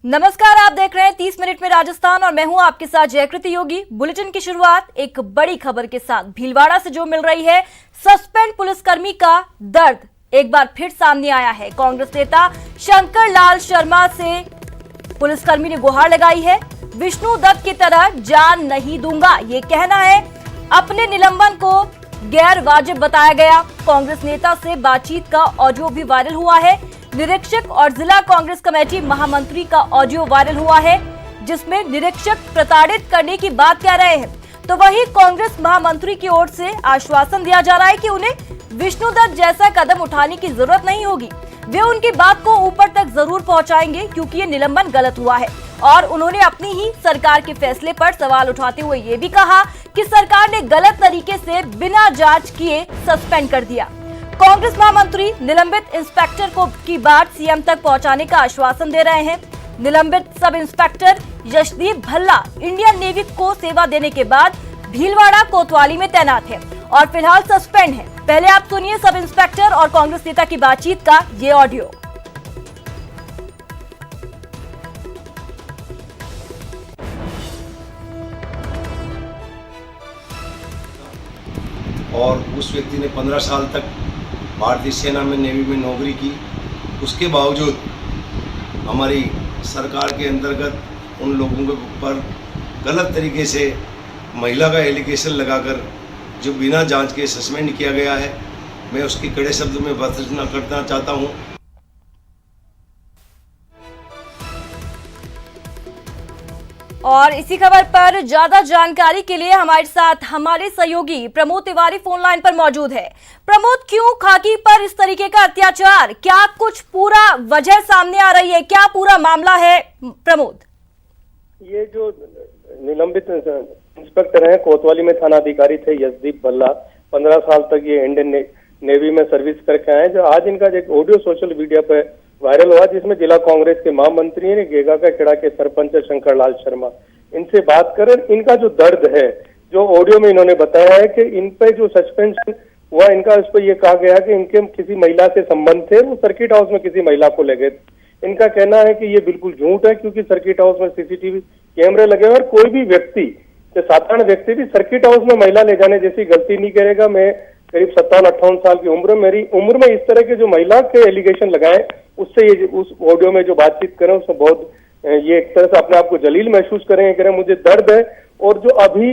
नमस्कार, आप देख रहे हैं 30 मिनट में राजस्थान और मैं हूं आपके साथ जयकृति योगी। बुलेटिन की शुरुआत एक बड़ी खबर के साथ। भीलवाड़ा से जो मिल रही है, सस्पेंड पुलिसकर्मी का दर्द एक बार फिर सामने आया है। कांग्रेस नेता शंकर लाल शर्मा से पुलिसकर्मी ने गुहार लगाई है। विष्णु दत्त की तरह जान नहीं दूंगा, ये कहना है। अपने निलंबन को गैर वाजिब बताया गया। कांग्रेस नेता से बातचीत का ऑडियो भी वायरल हुआ है। निरीक्षक और जिला कांग्रेस कमेटी महामंत्री का ऑडियो वायरल हुआ है, जिसमें निरीक्षक प्रताड़ित करने की बात कह रहे हैं। तो वही कांग्रेस महामंत्री की ओर से आश्वासन दिया जा रहा है कि उन्हें विष्णु दत्त जैसा कदम उठाने की जरूरत नहीं होगी। वे उनकी बात को ऊपर तक जरूर पहुंचाएंगे, क्योंकि ये निलंबन गलत हुआ है। और उन्होंने अपनी ही सरकार के फैसले पर सवाल उठाते हुए ये भी कहा कि सरकार ने गलत तरीके से बिना जांच किए सस्पेंड कर दिया। कांग्रेस महामंत्री निलंबित इंस्पेक्टर को की बात सीएम तक पहुंचाने का आश्वासन दे रहे हैं। निलंबित sub inspector Yashdeep Bhalla Indian navy को सेवा देने के बाद भीलवाड़ा कोतवाली में तैनात है और फिलहाल सस्पेंड है। पहले आप सुनिए सब इंस्पेक्टर और कांग्रेस नेता की बातचीत का ये ऑडियो। और उस व्यक्ति ने 15 साल तक भारतीय सेना में, नेवी में नौकरी की। उसके बावजूद हमारी सरकार के अंतर्गत उन लोगों के ऊपर गलत तरीके से महिला का एलिगेशन लगाकर जो बिना जांच के सस्पेंड किया गया है, मैं उसकी कड़े शब्द में भर्त्सना करना चाहता हूं। और इसी खबर पर ज्यादा जानकारी के लिए हमारे साथ हमारे सहयोगी प्रमोद तिवारी फोन लाइन पर मौजूद है। प्रमोद, क्यों खाकी पर इस तरीके का अत्याचार? क्या कुछ पूरा वजह सामने आ रही है? क्या पूरा मामला है प्रमोद? ये जो निलंबित इंस्पेक्टर हैं, कोतवाली में थानाधिकारी थे यशदीप भल्ला, 15 साल तक ये इंडियन नेवी में सर्विस करके आए। जो आज इनका एक ऑडियो सोशल मीडिया पे वायरल हुआ, जिसमें जिला कांग्रेस के महामंत्री ने गेगा का खेड़ा के सरपंच शंकर लाल शर्मा, इनसे बात कर इनका जो दर्द है, जो ऑडियो में इन्होंने बताया है कि इन पे जो सस्पेंशन हुआ, इनका इस पर यह कहा गया कि इनके किसी महिला से संबंध थे, वो सर्किट हाउस में किसी महिला को ले गए। इनका कहना है कि ये बिल्कुल झूठ है, क्योंकि सर्किट हाउस में सीसीटीवी कैमरे लगे हुए और कोई भी व्यक्ति, साधारण व्यक्ति भी सर्किट हाउस में महिला ले जाने जैसी गलती नहीं करेगा। मैं करीब 57-58 साल की उम्र, मेरी उम्र में इस तरह के जो महिला के एलिगेशन लगाए, उससे ये उस ऑडियो में जो बातचीत करें उसमें बहुत ये एक तरह से अपने आप को जलील महसूस करें, कह रहे मुझे दर्द है। और जो अभी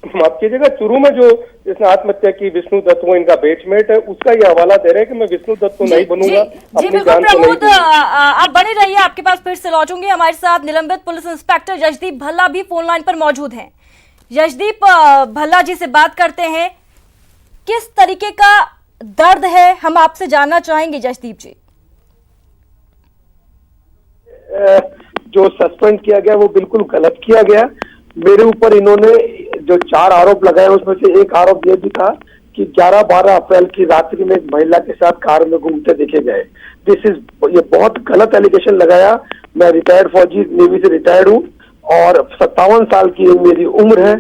माफ कीजिएगा, चुरू में जो जिसने आत्महत्या की विष्णु दत्त, वो इनका बेचमेट है, उसका ये हवाला दे रहे हैं कि मैं विष्णु दत्त को नहीं बनूंगा, अपनी जान को नहीं दूंगा। आप बने रहिए, आपके पास फिर से लौटूंगी। हमारे साथ निलंबित पुलिस इंस्पेक्टर यशदीप भल्ला भी फोन लाइन पर मौजूद हैं। यशदीप भल्ला जी से बात करते हैं। किस तरीके का दर्द है, हम आपसे जानना चाहेंगे यशदीप जी। जो सस्पेंड किया गया वो बिल्कुल गलत किया गया। मेरे ऊपर इन्होंने जो 4 आरोप लगाए, उसमें से एक आरोप ये भी था कि 11-12 अप्रैल की रात्रि में एक महिला के साथ कार में घूमते देखे गए। ये बहुत गलत एलिगेशन लगाया। मैं रिटायर्ड फौजी, नेवी से रिटायर्ड हूँ और 57 साल की मेरी उम्र है।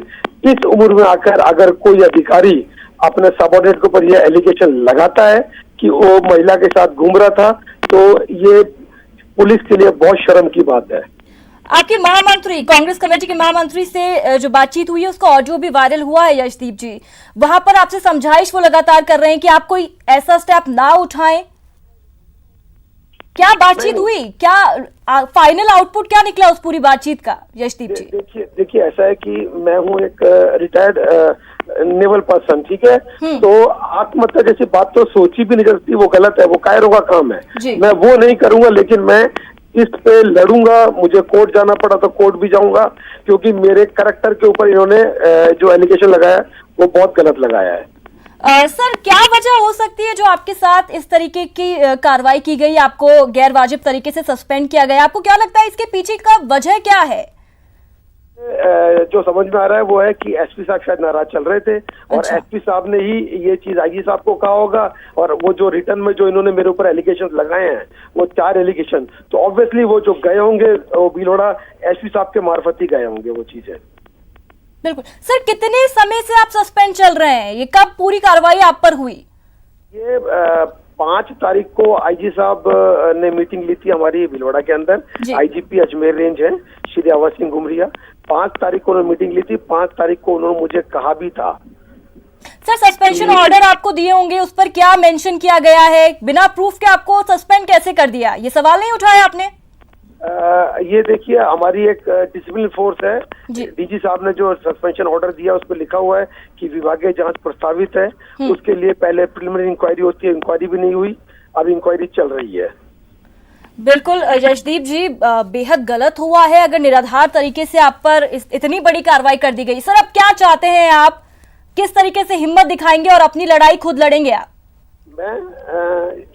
इस उम्र में आकर अगर कोई अधिकारी अपने सबऑर्डिनेट के ऊपर यह एलिगेशन लगाता है कि वो महिला के साथ घूम रहा था, तो ये पुलिस के लिए बहुत शर्म की बात है। आपके महामंत्री, कांग्रेस कमेटी के महामंत्री से जो बातचीत हुई है, उसका ऑडियो भी वायरल हुआ है यशदीप जी। वहां पर आपसे समझाइश वो लगातार कर रहे हैं कि आप कोई ऐसा स्टेप ना उठाएं। क्या बातचीत हुई? क्या फाइनल आउटपुट क्या निकला उस पूरी बातचीत का यशदीप जी? देखिए ऐसा है कि मैं हूँ एक रिटायर्ड नेवल पर्सन, ठीक है। तो आत्महत्या जैसी बात तो सोची भी नहीं जा सकती, वो गलत है, वो कायरों का काम है। मैं वो नहीं करूंगा, लेकिन मैं इस पे लड़ूंगा। मुझे कोर्ट जाना पड़ा तो कोर्ट भी जाऊंगा, क्योंकि मेरे कैरेक्टर के ऊपर इन्होंने जो एलिगेशन लगाया वो बहुत गलत लगाया है। सर, क्या वजह हो सकती है जो आपके साथ इस तरीके की कार्रवाई की गई, आपको गैर वाजिब तरीके से सस्पेंड किया गया? आपको क्या लगता है इसके पीछे का वजह क्या है? जो समझ में आ रहा है वो है कि एसपी साहब शायद नाराज चल रहे थे और एसपी साहब ने ही ये चीज आईजी साहब को कहा होगा। और वो जो रिटर्न में जो इन्होंने मेरे ऊपर एलिगेशन लगाए हैं, वो 4 एलिगेशन, तो ऑब्वियसली वो जो गए होंगे वो भीलवाड़ा एसपी साहब के मार्फत ही गए होंगे वो चीजें। बिल्कुल। सर, कितने समय से आप सस्पेंड चल रहे हैं? ये कब पूरी कार्रवाई आप पर हुई? ये 5 तारीख को आईजी साहब ने मीटिंग ली थी हमारी भीलवाड़ा के अंदर। जी। आईजीपी अजमेर रेंज है श्री अवर सिंह घुमरिया। 5 तारीख को उन्होंने मीटिंग ली थी। 5 तारीख को उन्होंने मुझे कहा भी था। सर, सस्पेंशन ऑर्डर आपको दिए होंगे, उस पर क्या मेंशन किया गया है? बिना प्रूफ के आपको सस्पेंड कैसे कर दिया, ये सवाल नहीं उठाया आपने? ये देखिए, हमारी एक डिसिप्लिन फोर्स है। जी। डीजी साहब ने जो सस्पेंशन ऑर्डर दिया उस पर लिखा हुआ है कि विभागीय जांच प्रस्तावित है। उसके लिए पहले प्रिलिमिनरी इंक्वायरी होती है, इंक्वायरी भी नहीं हुई, अब इंक्वायरी चल रही है। बिल्कुल यशदीप जी, बेहद गलत हुआ है अगर निराधार तरीके से आप पर इतनी बड़ी कार्रवाई कर दी गई। सर, अब क्या चाहते हैं आप? किस तरीके से हिम्मत दिखाएंगे और अपनी लड़ाई खुद लड़ेंगे आप? मैं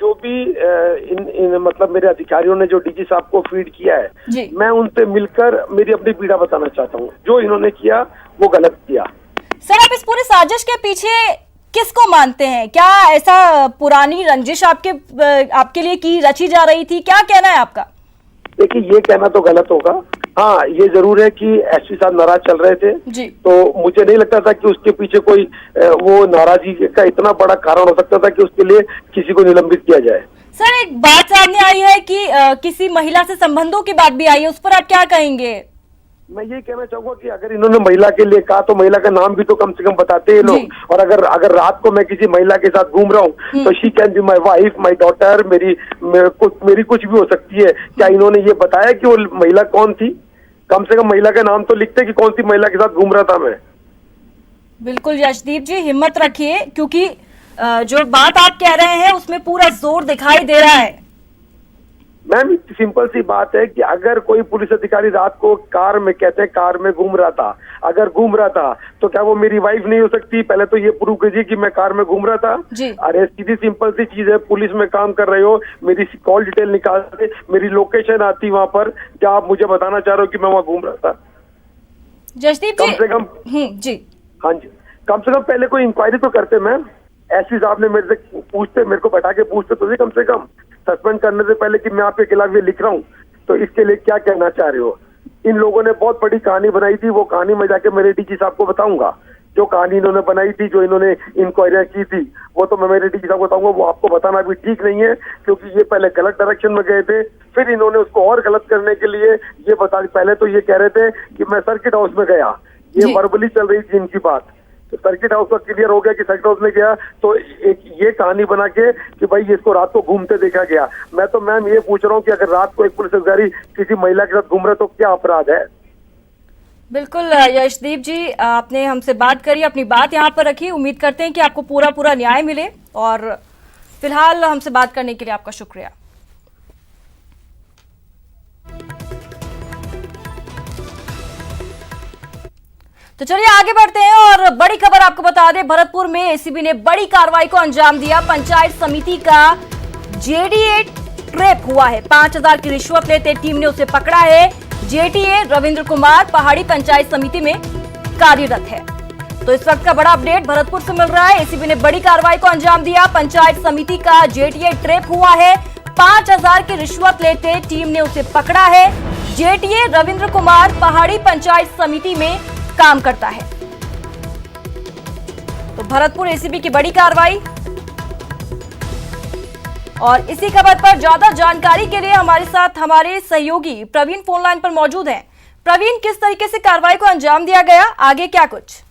जो भी इन मतलब मेरे अधिकारियों ने जो डीजी साहब को फीड किया है, जी। मैं उनसे मिलकर मेरी अपनी पीड़ा बताना चाहता हूँ। जो इन्होंने किया वो गलत किया। सर, आप इस पूरे साजिश के पीछे किसको मानते हैं? क्या ऐसा पुरानी रंजिश आपके लिए की रची जा रही थी? क्या कहना है आपका? देखिए, ये कहना तो गलत होगा। हाँ, ये जरूर है कि एसपी साहब नाराज चल रहे थे जी। तो मुझे नहीं लगता था कि उसके पीछे कोई वो नाराजगी का इतना बड़ा कारण हो सकता था कि उसके लिए किसी को निलंबित किया जाए। सर, एक बात सामने आई है कि किसी महिला से संबंधों की बात भी आई है, उस पर आप क्या कहेंगे? मैं ये कहना चाहूंगा कि अगर इन्होंने महिला के लिए कहा तो महिला का नाम भी तो कम से कम बताते हैं जी। लोग। और अगर रात को मैं किसी महिला के साथ घूम रहा हूँ तो she can be my wife, my daughter, मेरी कुछ भी हो सकती है। क्या इन्होंने ये बताया कि वो महिला कौन थी? कम से कम महिला का नाम तो लिखते कि कौन सी महिला के साथ घूम रहा था मैं। बिल्कुल यशदीप जी, हिम्मत रखिए, क्योंकि जो बात आप कह रहे हैं उसमें पूरा जोर दिखाई दे रहा है। मैम, सिंपल सी बात है कि अगर कोई पुलिस अधिकारी रात को कार में, कहते हैं कार में घूम रहा था, अगर घूम रहा था तो क्या वो मेरी वाइफ नहीं हो सकती? पहले तो ये प्रूव कीजिए कि मैं कार में घूम रहा था। जी। अरे सीधी सिंपल सी चीज है, पुलिस में काम कर रहे हो, मेरी कॉल डिटेल निकाल दे, मेरी लोकेशन आती वहां पर, क्या आप मुझे बताना चाह रहे हो कि मैं वहां घूम रहा था? जसदीप जी, कम से कम जी, हाँ जी, कम से कम पहले कोई इंक्वायरी तो करते। मैम, एसपी साहब ने मेरे से पूछते, मेरे को बैठा के पूछते तो नहीं कम से कम सस्पेंड करने से पहले कि मैं आपके खिलाफ ये लिख रहा हूँ, तो इसके लिए क्या कहना चाह रहे हो? इन लोगों ने बहुत बड़ी कहानी बनाई थी। वो कहानी मैं जाके मेरे डीजी साहब को बताऊंगा। जो कहानी इन्होंने बनाई थी, जो इन्होंने इंक्वायरियां की थी, वो तो मैं मेरे डीजी साहब को बताऊंगा। वो आपको बताना भी ठीक नहीं है, क्योंकि ये पहले गलत डायरेक्शन में गए थे, फिर इन्होंने उसको और गलत करने के लिए ये बता। पहले तो ये कह रहे थे कि मैं सर्किट हाउस में गया, ये वर्बली चल रही थी इनकी बात। तो सर्किट हाउस का क्लियर हो गया कि सर्किट हाउस में गया, तो एक ये कहानी बना के कि भाई इसको रात को घूमते देखा गया। मैं तो मैम ये पूछ रहा हूँ कि अगर रात को एक पुलिस अधिकारी किसी महिला के साथ घूम रहे तो क्या अपराध है? बिल्कुल यशदीप जी, आपने हमसे बात करी, अपनी बात यहाँ पर रखी। उम्मीद करते हैं कि आपको पूरा न्याय मिले, और फिलहाल हमसे बात करने के लिए आपका शुक्रिया। तो चलिए आगे बढ़ते हैं और बड़ी खबर आपको बता दें, भरतपुर में एसीबी ने बड़ी कार्रवाई को अंजाम दिया। पंचायत समिति का जेडीए ट्रैप हुआ है। 5000 की रिश्वत लेते टीम ने उसे पकड़ा है। जेडीए रविंद्र कुमार पहाड़ी पंचायत समिति में कार्यरत है। तो इस वक्त का बड़ा अपडेट भरतपुर से मिल रहा है। एसीबी ने बड़ी कार्रवाई को अंजाम दिया। पंचायत समिति का जेडीए ट्रैप हुआ है। 5000 की रिश्वत लेते टीम ने उसे पकड़ा है। जेडीए रविंद्र कुमार पहाड़ी पंचायत समिति में काम करता है। तो भरतपुर एसीबी की बड़ी कार्रवाई। और इसी खबर पर ज्यादा जानकारी के लिए हमारे साथ हमारे सहयोगी प्रवीण फोन लाइन पर मौजूद हैं। प्रवीण, किस तरीके से कार्रवाई को अंजाम दिया गया, आगे क्या कुछ?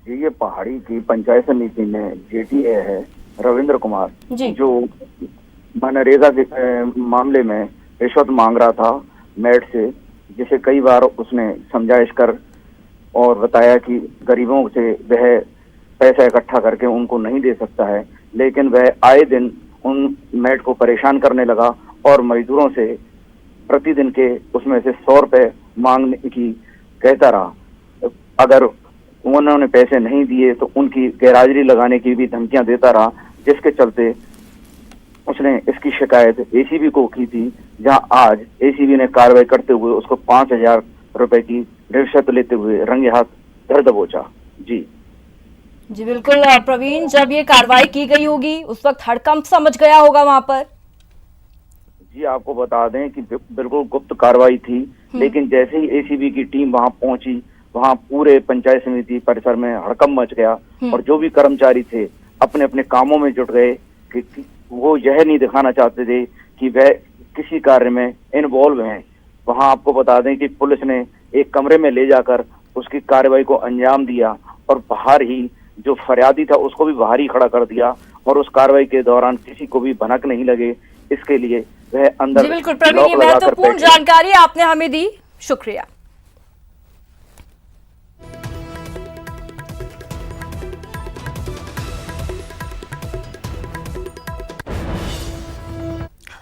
ये पहाड़ी की पंचायत समिति में जेटीए है रविंद्र कुमार जी, जो मनरेगा के मामले में रिश्वत मांग रहा था मेट से, जिसे कई बार उसने समझाइश कर और बताया कि गरीबों से वह पैसा इकट्ठा करके उनको नहीं दे सकता है, लेकिन वह आए दिन उन मेट को परेशान करने लगा और मजदूरों से प्रतिदिन के उसमें से 100 रुपए मांगने की कहता रहा। अगर उन्होंने पैसे नहीं दिए तो उनकी गैरहाजिरी लगाने की भी धमकियां देता रहा, जिसके चलते उसने इसकी शिकायत एसीबी को की थी, जहां आज एसीबी ने कार्रवाई करते हुए उसको 5000 रुपए की रिश्वत लेते हुए रंगे हाथ धर दबोचा। जी बिल्कुल प्रवीण, जब ये कार्रवाई की गई होगी उस वक्त हड़कंप समझ गया होगा वहां पर। जी, आपको बता दें कि बिल्कुल गुप्त कार्रवाई थी, लेकिन जैसे ही एसीबी की टीम वहां पहुंची, वहां पूरे पंचायत समिति परिसर में हड़कंप मच गया और जो भी कर्मचारी थे अपने अपने कामों में जुट गए कि वो यह नहीं दिखाना चाहते थे कि वह किसी कार्य में इन्वॉल्व हैं। वहां आपको बता दें कि पुलिस ने एक कमरे में ले जाकर उसकी कार्रवाई को अंजाम दिया और बाहर ही जो फरियादी था उसको भी बाहर ही खड़ा कर दिया और उस कार्रवाई के दौरान किसी को भी भनक नहीं लगे, इसके लिए वह अंदर। जी बिल्कुल प्रवीण, ये महत्वपूर्ण जानकारी आपने हमें दी, शुक्रिया।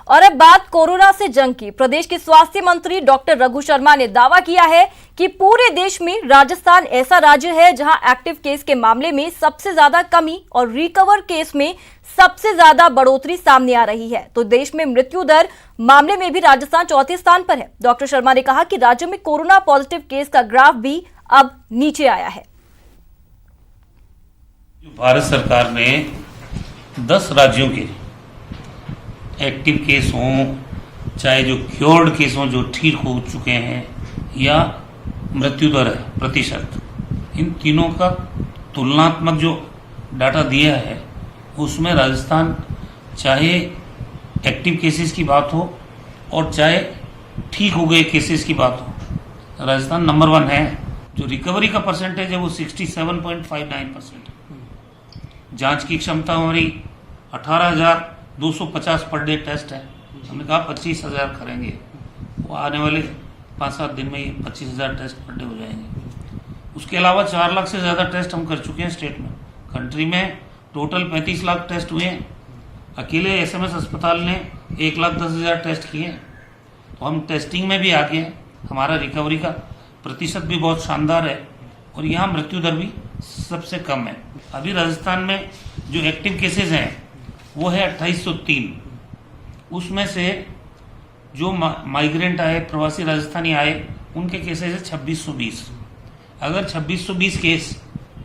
और अब बात कोरोना से जंग की। प्रदेश के स्वास्थ्य मंत्री डॉक्टर रघु शर्मा ने दावा किया है कि पूरे देश में राजस्थान ऐसा राज्य है जहां एक्टिव केस के मामले में सबसे ज्यादा कमी और रिकवर केस में सबसे ज्यादा बढ़ोतरी सामने आ रही है। तो देश में मृत्यु दर मामले में भी राजस्थान चौथे स्थान पर है। डॉक्टर शर्मा ने कहा कि राज्य में कोरोना पॉजिटिव केस का ग्राफ भी अब नीचे आया है। भारत सरकार ने 10 राज्यों के एक्टिव केस हों, चाहे जो क्योर्ड केस हों, जो ठीक हो चुके हैं, या मृत्यु दर है प्रतिशत, इन तीनों का तुलनात्मक जो डाटा दिया है उसमें राजस्थान चाहे एक्टिव केसेस की बात हो और चाहे ठीक हो गए केसेस की बात हो, राजस्थान नंबर 1 है। जो रिकवरी का परसेंटेज है वो 67.59% है। जांच की क्षमता हमारी 18,250 पर डे टेस्ट है। हमने कहा 25,000 करेंगे, वो आने वाले 5-7 दिन में ये 25,000 टेस्ट पर डे हो जाएंगे। उसके अलावा 4 लाख से ज़्यादा टेस्ट हम कर चुके हैं स्टेट में। कंट्री में टोटल 35 लाख टेस्ट हुए हैं। अकेले SMS अस्पताल ने 1,10,000 टेस्ट किए हैं। तो हम टेस्टिंग में भी आगे हैं। हमारा रिकवरी का प्रतिशत भी बहुत शानदार है और यहाँ मृत्यु दर भी सबसे कम है। अभी राजस्थान में जो एक्टिव केसेस हैं वो है 2803। उसमें से जो माइग्रेंट आए, प्रवासी राजस्थानी आए, उनके केसेस है 2620। अगर 2620 केस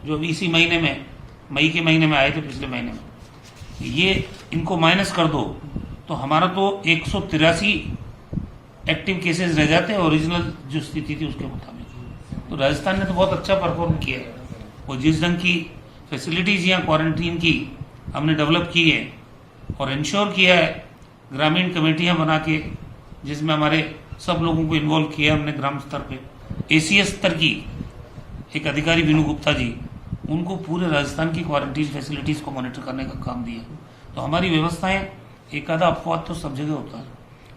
जो अभी इसी महीने में, मई के महीने में आए थे, पिछले महीने में, ये इनको माइनस कर दो तो हमारा तो 183 एक्टिव केसेस रह जाते हैं ओरिजिनल जो स्थिति थी उसके मुताबिक। तो राजस्थान ने तो बहुत अच्छा परफॉर्म किया है और जिस ढंग की फैसिलिटीज यहाँ क्वारंटीन की हमने डेवलप की है और इंश्योर किया है, ग्रामीण कमेटियाँ बना के जिसमें हमारे सब लोगों को इन्वॉल्व किया हमने ग्राम स्तर पे। ACS स्तर की एक अधिकारी विनू गुप्ता जी, उनको पूरे राजस्थान की क्वारंटीन फैसिलिटीज़ को मॉनिटर करने का काम दिया। तो हमारी व्यवस्थाएं, एक आधा अपवाद तो सब जगह होता है,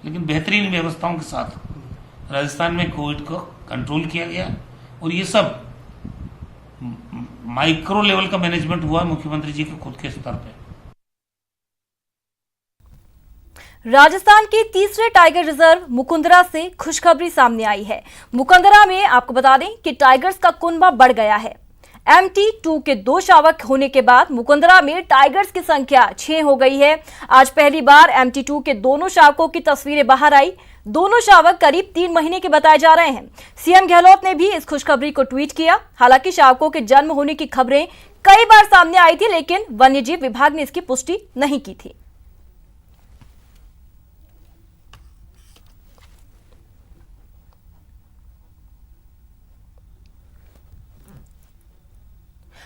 लेकिन बेहतरीन व्यवस्थाओं के साथ राजस्थान में कोविड को कंट्रोल किया गया और ये सब माइक्रो लेवल का मैनेजमेंट हुआ मुख्यमंत्री जी के खुद के स्तर पे। राजस्थान के तीसरे टाइगर रिजर्व मुकुंदरा से खुशखबरी सामने आई है। मुकुंदरा में आपको बता दें कि टाइगर्स का कुनबा बढ़ गया है। MT2 के 2 शावक होने के बाद मुकुंदरा में टाइगर्स की संख्या 6 हो गई है। आज पहली बार MT2 के दोनों शावकों की तस्वीरें बाहर आई। दोनों शावक करीब 3 महीने के बताए जा रहे हैं। CM गहलोत ने भी इस खुशखबरी को ट्वीट किया। हालांकि शावकों के जन्म होने की खबरें कई बार सामने आई थी, लेकिन वन्यजीव विभाग ने इसकी पुष्टि नहीं की थी।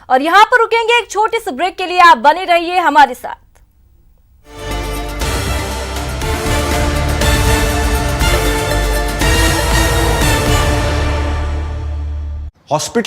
और यहां पर रुकेंगे एक छोटे से ब्रेक के लिए। आप बने रहिए हमारे साथ। हॉस्पिटल